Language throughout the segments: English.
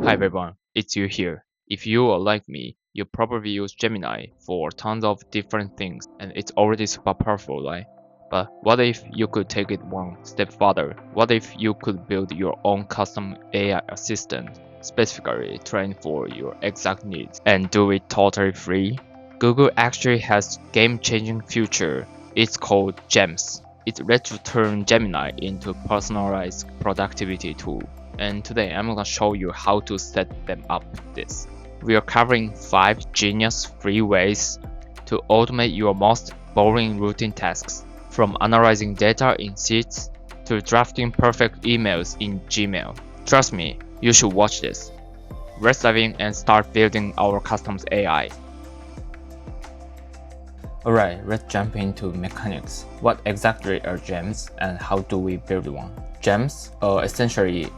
Hi everyone, it's you here. If you are like me, you probably use Gemini for tons of different things and it's already super powerful, right? But what if you could take it one step further? What if you could build your own custom AI assistant, specifically trained for your exact needs, and do it totally free? Google actually has game-changing feature. It's called Gems. It's lets you turn Gemini into a personalized productivity tool. And today I'm gonna show you how to set them up this. We are covering 5 genius free ways to automate your most boring routine tasks, from analyzing data in Sheets to drafting perfect emails in Gmail. Trust me, you should watch this. Let's dive in and start building our custom AI. Alright, let's jump into mechanics. What exactly are gems and how do we build one? Gems are essentially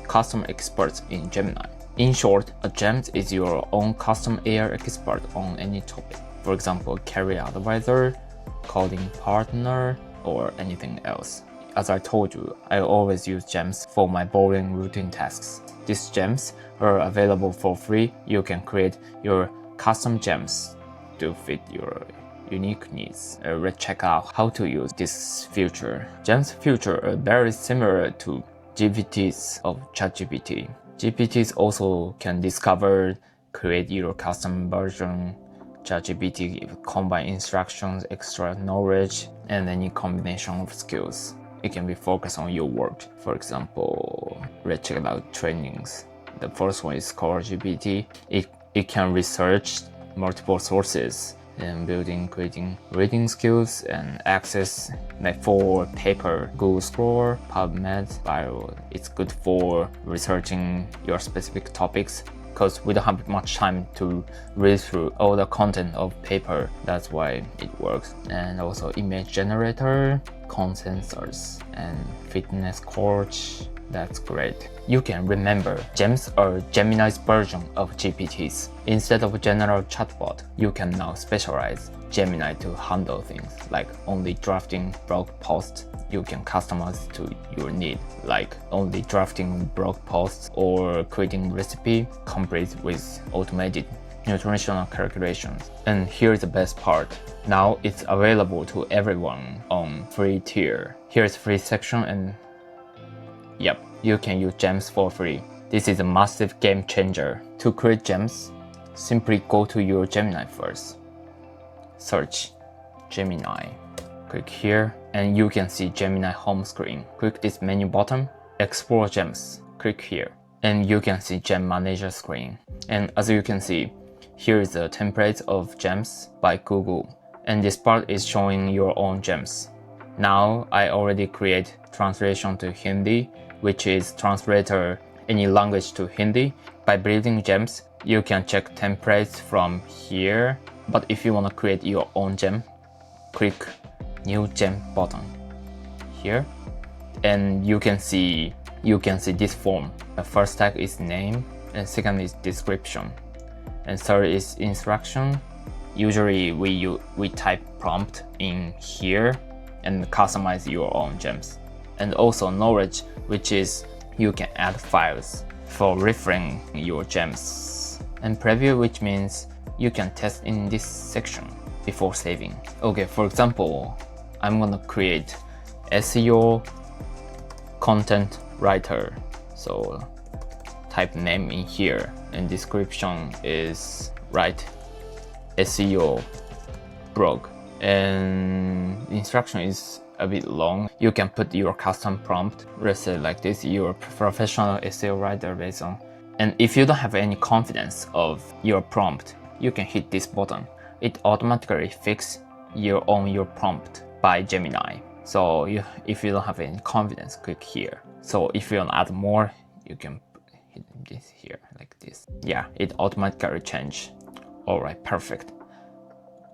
custom experts in Gemini. In short, a gem is your own custom AI expert on any topic. For example, career advisor, coding partner, or anything else. As I told you, I always use gems for my boring routine tasks. These gems are available for free. You can create your custom gems to fit your unique needs. Let's check out how to use this feature. Gems feature are very similar to GPTs of ChatGPT. GPTs also can discover, create your custom version. ChatGPT combine instructions, extra knowledge, and any combination of skills. It can be focused on your work. For example, let's check out trainings. The first one is Core GPT. It can research multiple sources and creating reading skills and access, like for paper, Google Scholar, PubMed, Bio. It's good for researching your specific topics because we don't have much time to read through all the content of paper. That's why it works. And also image generator, consensus, and fitness coach. That's great. You can remember, gems are Gemini's version of GPTs. Instead of a general chatbot, you can now specialize Gemini to handle things like only drafting blog posts. You can customize to your need, like only drafting blog posts or creating recipe complete with automated nutritional calculations. And here's the best part. Now it's available to everyone on free tier. Here's free section and yep, you can use gems for free. This is a massive game changer. To create gems, simply go to your Gemini first. Search Gemini. Click here and you can see Gemini home screen. Click this menu button, explore gems. Click here and you can see Gem Manager screen. And as you can see, here is the template of gems by Google. And this part is showing your own gems. Now I already create translation to Hindi, which is translator any language to Hindi. By building gems, you can check templates from here. But if you want to create your own gem, click new gem button here. And you can see this form. The first tag is name, and second is description, and third is instruction. Usually we type prompt in here and customize your own gems. And also knowledge, which is you can add files for referring your gems. And preview, which means you can test in this section before saving. Okay, for example, I'm gonna create SEO content writer. So type name in here and description is write SEO blog. And instruction is a bit long. You can put your custom prompt, let's say like this, your professional SEO writer based on. And if you don't have any confidence of your prompt, you can hit this button. It automatically fixes your prompt by Gemini. So if you don't have any confidence, click here. So if you want to add more, you can hit this here like this. Yeah, it automatically change. Alright, perfect.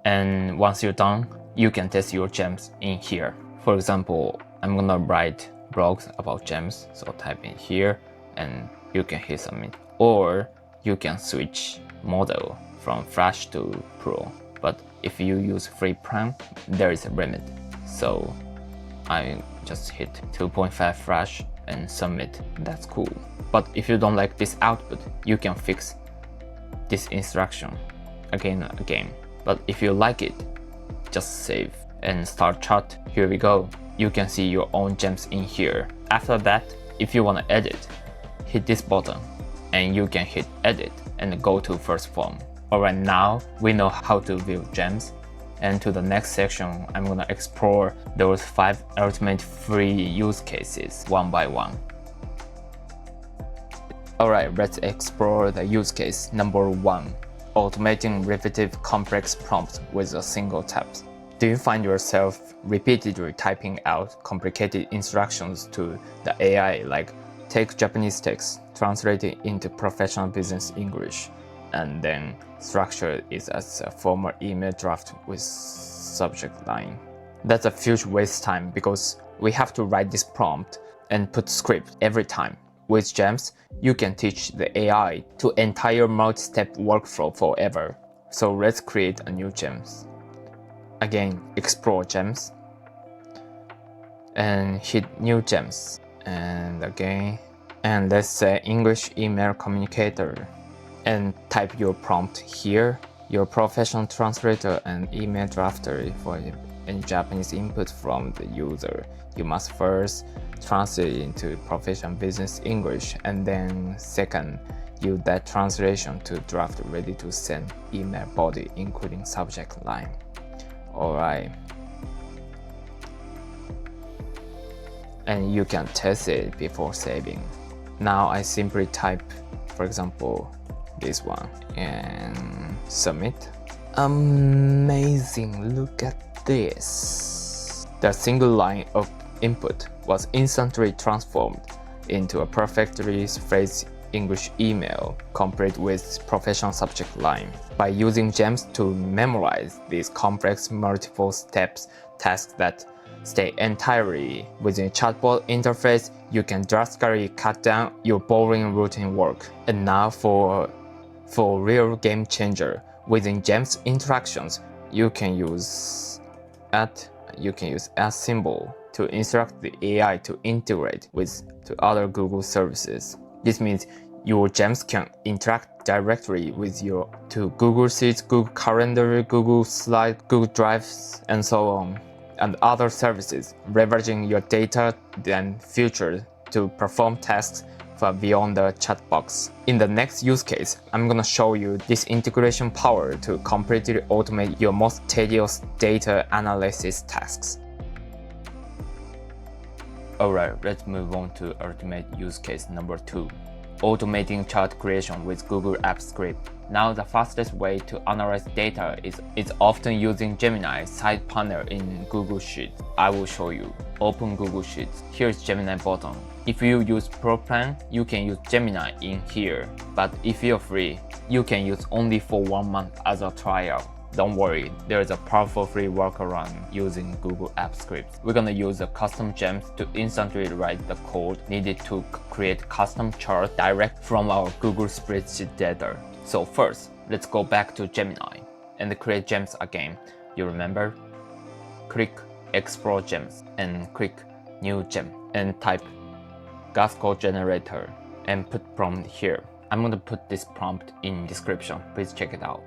And once you're done, you can test your gems in here. For example, I'm gonna write blogs about gems, so type in here and you can hit submit. Or you can switch model from Flash to Pro. But if you use free plan, there is a limit. So I just hit 2.5 Flash and submit. That's cool. But if you don't like this output, you can fix this instruction again and again. But if you like it, just save and start chart. Here we go. You can see your own gems in here. After that, if you want to edit, hit this button and you can hit edit and go to first form. Alright, now we know how to view gems. And to the next section, I'm gonna explore those 5 ultimate free use cases one by one. Alright, let's explore the use case number 1. Automating repetitive complex prompts with a single tap. Do you find yourself repeatedly typing out complicated instructions to the AI like take Japanese text, translate it into professional business English, and then structure it as a formal email draft with subject line? That's a huge waste time because we have to write this prompt and put script every time. With Gems, you can teach the AI to entire multi-step workflow forever. So let's create a new Gems. Again, explore Gems and hit new Gems, and again, and let's say English email communicator, and type your prompt here. Your professional translator and email drafter for any Japanese input from the user. You must first translate into professional business English, and then second, use that translation to draft ready to send email body including subject line. Alright. And you can test it before saving. Now I simply type, for example, this one and submit. Amazing, look at this. The single line of input was instantly transformed into a perfectly phrased English email, complete with professional subject line. By using Gems to memorize these complex multiple steps tasks that stay entirely within chatbot interface, you can drastically cut down your boring routine work. And now for real game changer, within Gems interactions, you can use @ symbol to instruct the AI to integrate to other Google services. This means your Gems can interact directly with to Google Sheets, Google Calendar, Google Slides, Google Drives, and so on, and other services, leveraging your data and features to perform tasks far beyond the chat box. In the next use case, I'm gonna show you this integration power to completely automate your most tedious data analysis tasks. Alright, let's move on to ultimate use case number 2. Automating chart creation with Google Apps Script. Now the fastest way to analyze data is often using Gemini side panel in Google Sheets. I will show you. Open Google Sheets. Here's Gemini button. If you use Pro plan, you can use Gemini in here. But if you're free, you can use only for 1 month as a trial. Don't worry, there is a powerful free workaround using Google Apps Script. We're gonna use the custom gems to instantly write the code needed to create custom charts direct from our Google spreadsheet data. So first, let's go back to Gemini and create gems again. You remember? Click Explore Gems and click New Gem and type gas code generator and put prompt here. I'm gonna put this prompt in description. Please check it out.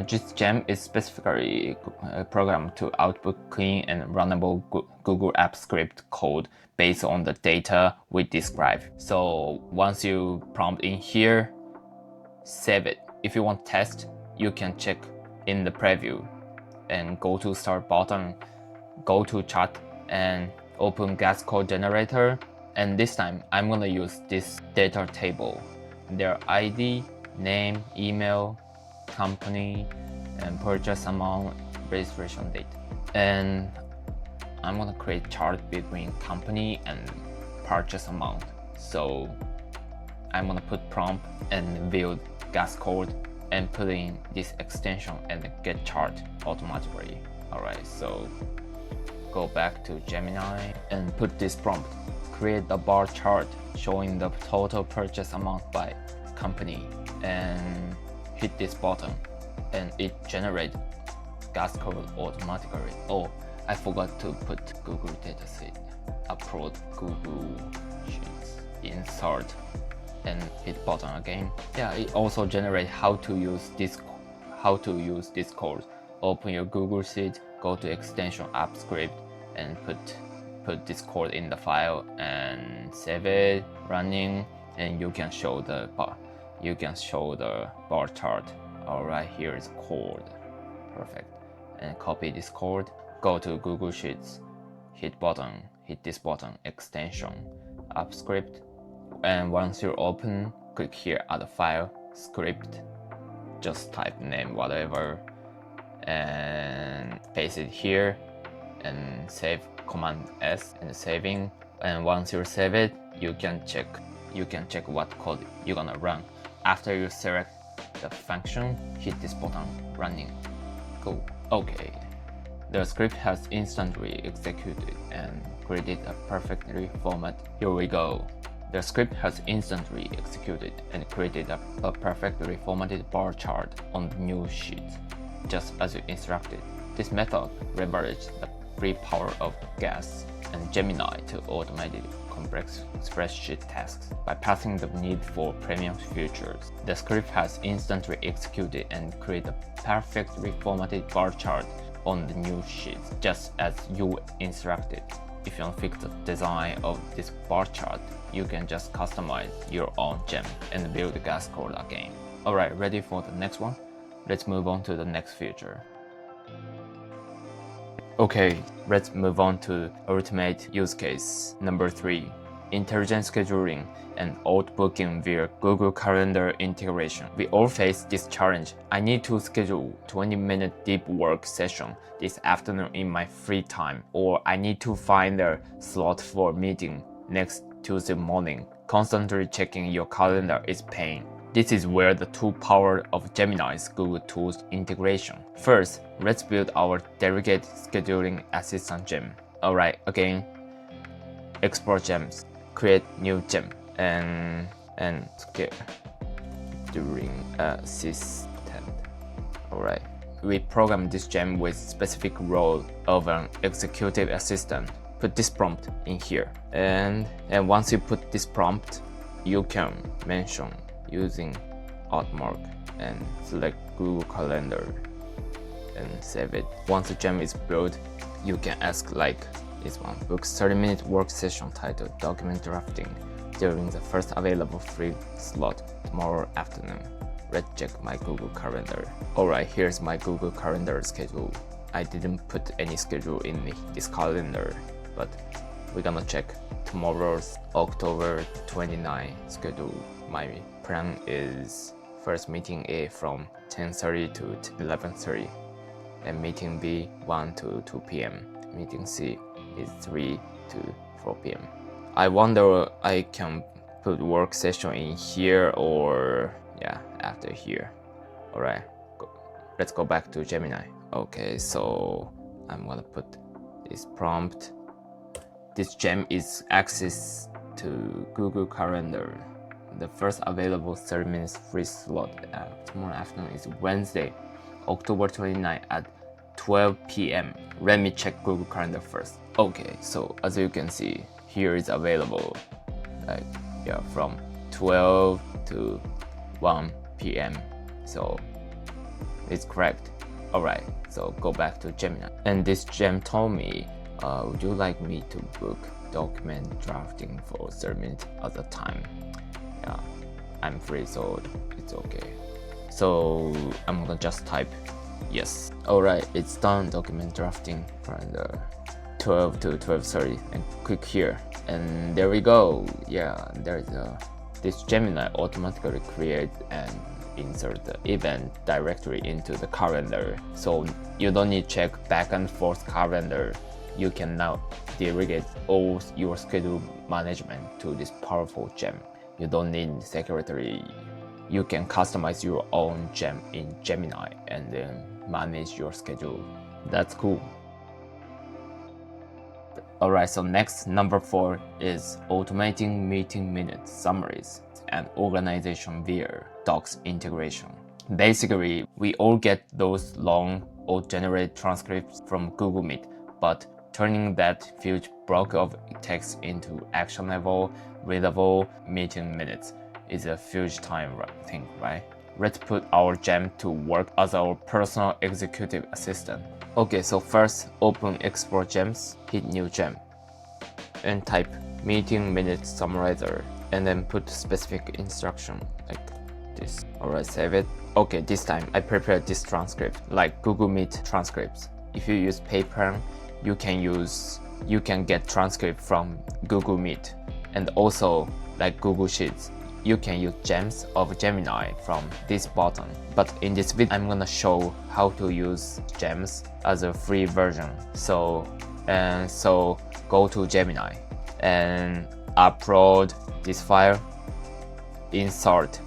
This gem is specifically programmed to output clean and runnable Google Apps Script code based on the data we describe. So once you prompt in here, save it. If you want test, you can check in the preview and go to start button, go to chat and open gas code generator. And this time I'm gonna use this data table. Their ID, name, email, company, and purchase amount, registration date. And I'm gonna create chart between company and purchase amount. So I'm gonna put prompt and view gas code and put in this extension and get chart automatically. Alright, so go back to Gemini and put this prompt. Create a bar chart showing the total purchase amount by company and hit this button and it generates gas code automatically. Oh, I forgot to put Google dataset. Upload Google Sheets. insert and hit button again. Yeah, it also generates how to use Discord. Open your Google Sheet, go to extension app script, and put Discord in the file and save it running, and you can show the bar chart. Alright, here is code. Perfect. And copy this code, go to Google Sheets, hit this button, extension, app script, and once you're open, click here add file, script, just type name whatever, and paste it here, and save Command S and saving. And once you save it, you can check what code you're gonna run. After you select the function, hit this button, running. Go. Okay. The script has instantly executed and created a perfectly formatted. Here we go. The script has instantly executed and created a perfectly formatted bar chart on the new sheet, just as you instructed. This method leverages the free power of Gas and Gemini to automate complex spreadsheet tasks by passing the need for premium features. The script has instantly executed and created a perfectly formatted bar chart on the new sheet, just as you instructed. If you don't fix the design of this bar chart, you can just customize your own gem and build the gas code again. Alright, ready for the next one? Let's move on to the next feature. Okay, let's move on to ultimate use case number 3. Intelligent scheduling and outbooking via Google Calendar integration. We all face this challenge. I need to schedule 20-minute deep work session this afternoon in my free time, or I need to find a slot for a meeting next Tuesday morning. Constantly checking your calendar is pain. This is where the true power of Gemini's Google Tools integration. First, let's build our delegate scheduling assistant gem. Alright, again, export gems, create new gem, and scheduling assistant. Alright, we program this gem with specific role of an executive assistant. Put this prompt in here, and once you put this prompt, you can mention using @mark and select Google Calendar and save it. Once the gem is built, you can ask like this one: book 30-minute work session titled document drafting during the first available free slot tomorrow afternoon. Let's check my Google Calendar. Alright, here's my Google Calendar schedule. I didn't put any schedule in this calendar, but we're gonna check tomorrow's October 29 schedule. My plan is first meeting A from 10:30 to 11:30, and meeting B 1 to 2 p.m. Meeting C is 3 to 4 p.m. I wonder I can put work session in here or after here. Alright, let's go back to Gemini. Okay, so I'm gonna put this prompt. This gem is access to Google Calendar. The first available 30 minutes free slot tomorrow afternoon is Wednesday, October 29 at 12 p.m. Let me check Google Calendar first. Okay, so as you can see, here is available from 12 to 1 p.m. So it's correct. Alright, so go back to Gemini. And this gem told me, would you like me to book document drafting for 30 minutes at a time? Yeah, I'm free, so it's okay. So I'm gonna just type yes. Alright, it's done. Document drafting from the 12 to 12:30, and click here, and there we go. Yeah, there's this Gemini automatically create and insert the event directly into the calendar, so you don't need to check back and forth calendar. You can now delegate all your schedule management to this powerful gem. You don't need secretary. You can customize your own gem in Gemini and then manage your schedule. That's cool. Alright, so next, number 4 is automating meeting minutes, summaries, and organization via Docs integration. Basically, we all get those long auto-generated transcripts from Google Meet, but turning that huge block of text into actionable, readable meeting minutes is a huge time thing, right? Let's put our gem to work as our personal executive assistant. Okay, so first open Explore Gems, hit New Gem, and type meeting minutes summarizer, and then put specific instruction like this. Alright, save it. Okay, this time I prepared this transcript, like Google Meet transcripts. If you use paper, you can get transcript from Google Meet, and also like Google Sheets. You can use gems of Gemini from this button. But in this video, I'm gonna show how to use gems as a free version. So go to Gemini and upload this file, insert,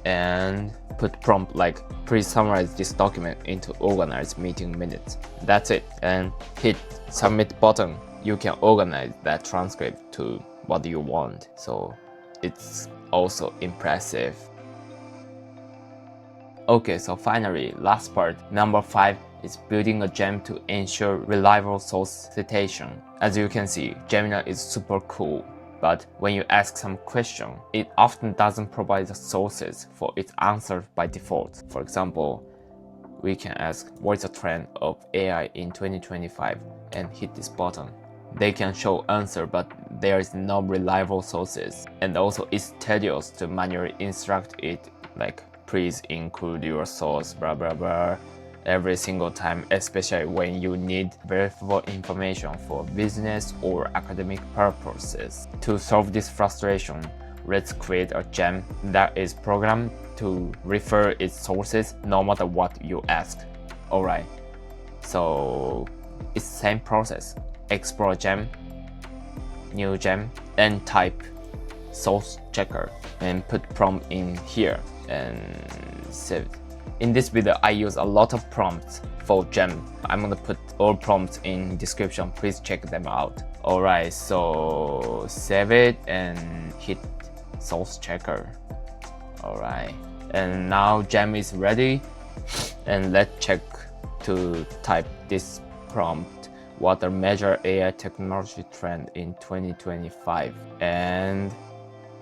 and put prompt like please summarize this document into organized meeting minutes. That's it, and hit submit button. You can organize that transcript to what you want. So it's also impressive. Okay, so finally, last part, number 5 is building a gem to ensure reliable source citation. As you can see, Gemini is super cool, but when you ask some question, it often doesn't provide the sources for its answer by default. For example, we can ask what's the trend of AI in 2025 and hit this button. They can show answer, but there is no reliable sources, and also it's tedious to manually instruct it like please include your source blah blah blah every single time, especially when you need verifiable information for business or academic purposes. To solve this frustration, let's create a gem that is programmed to refer its sources no matter what you ask. Alright, so it's the same process. Explore gem, new gem, and type source checker and put prompt in here and save it. In this video, I use a lot of prompts for gem. I'm gonna put all prompts in description. Please check them out. Alright, so save it and hit source checker. Alright, and now gem is ready, and let's check to type this prompt. What are major AI technology trend in 2025, and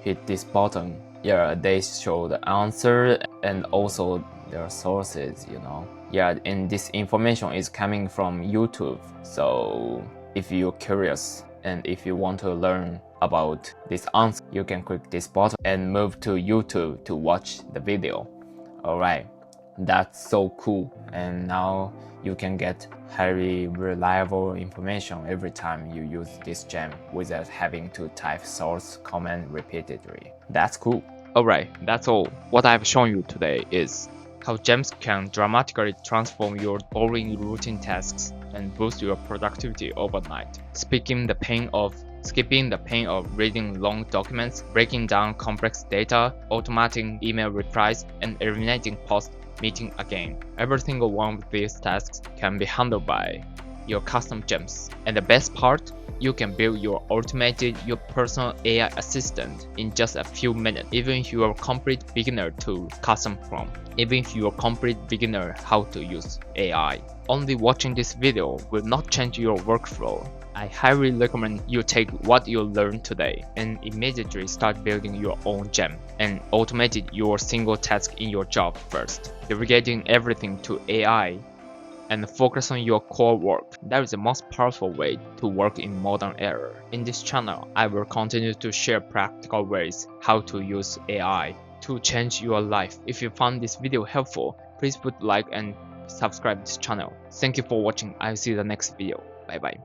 hit this button. Yeah, they show the answer and also their sources, you know. Yeah, and this information is coming from YouTube. So if you're curious and if you want to learn about this answer, you can click this button and move to YouTube to watch the video. Alright, that's so cool, and now you can get highly reliable information every time you use this gem without having to type source command repeatedly. That's cool. Alright, that's all. What I've shown you today is how gems can dramatically transform your boring routine tasks and boost your productivity overnight. Skipping the pain of reading long documents, breaking down complex data, automating email replies, and eliminating post-meeting again. Every single one of these tasks can be handled by your custom gems. And the best part, you can build your personal AI assistant in just a few minutes, even if you are a complete beginner to custom prompt, even if you are a complete beginner how to use AI. Only watching this video will not change your workflow. I highly recommend you take what you learned today and immediately start building your own gem and automate your single task in your job first, delegating everything to AI and focus on your core work. That is the most powerful way to work in modern era. In this channel, I will continue to share practical ways how to use AI to change your life. If you found this video helpful, please put like and subscribe this channel. Thank you for watching. I'll see you in the next video. Bye bye.